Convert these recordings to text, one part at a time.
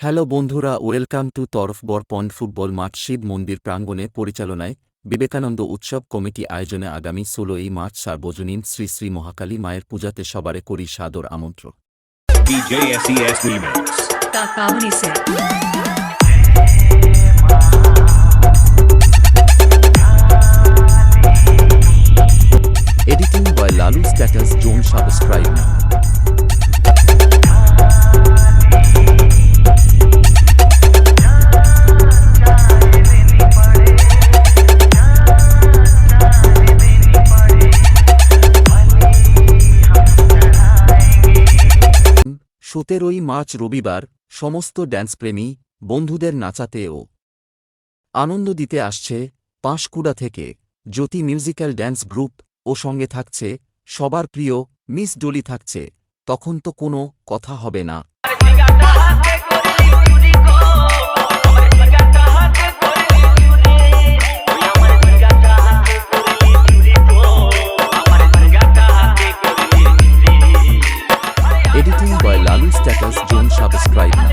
Hello বন্ধুরা, welcome to তরফবর pond football মাঠ শিব মন্দির প্রাঙ্গণে পরিচালনায় বিবেকানন্দ উৎসব কমিটি আয়োজনে আগামী ১৬ই মার্চ সার্বজনীন শ্রী শ্রী মহাকালী মায়ের পূজাতে সবারে করি সাদর আমন্ত্রণ। DJ SES Remix. कावनी से editing by Lalu status zone subscribe now. সতেরোই মার্চ রবিবার সমস্ত ড্যান্সপ্রেমী বন্ধুদের নাচাতে ও আনন্দ দিতে আসছে পাঁশকুড়া থেকে জ্যোতি মিউজিক্যাল ড্যান্স গ্রুপ ও সঙ্গে থাকছে সবার প্রিয় মিস ডলি থাকছে। তখন তো কোনো কথা হবে না। Editing by Lalu status zone subscribe now.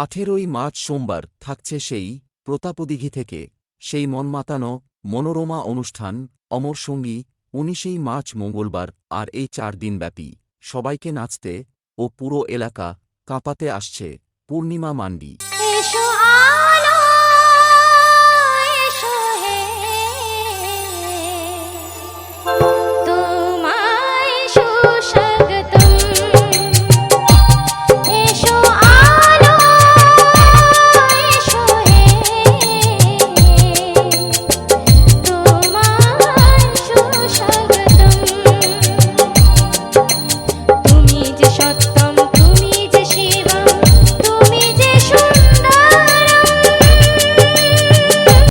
আঠেরোই মার্চ সোমবার থাকছে সেই প্রতাপদিঘি থেকে সেই মনমাতানো মনোরমা অনুষ্ঠান অমর সঙ্গী। ১৯ই মার্চ মঙ্গলবার আর এই ৪ দিনব্যাপী সবাইকে নাচতে ও পুরো এলাকা কাঁপাতে আসছে পূর্ণিমা মান্ডি।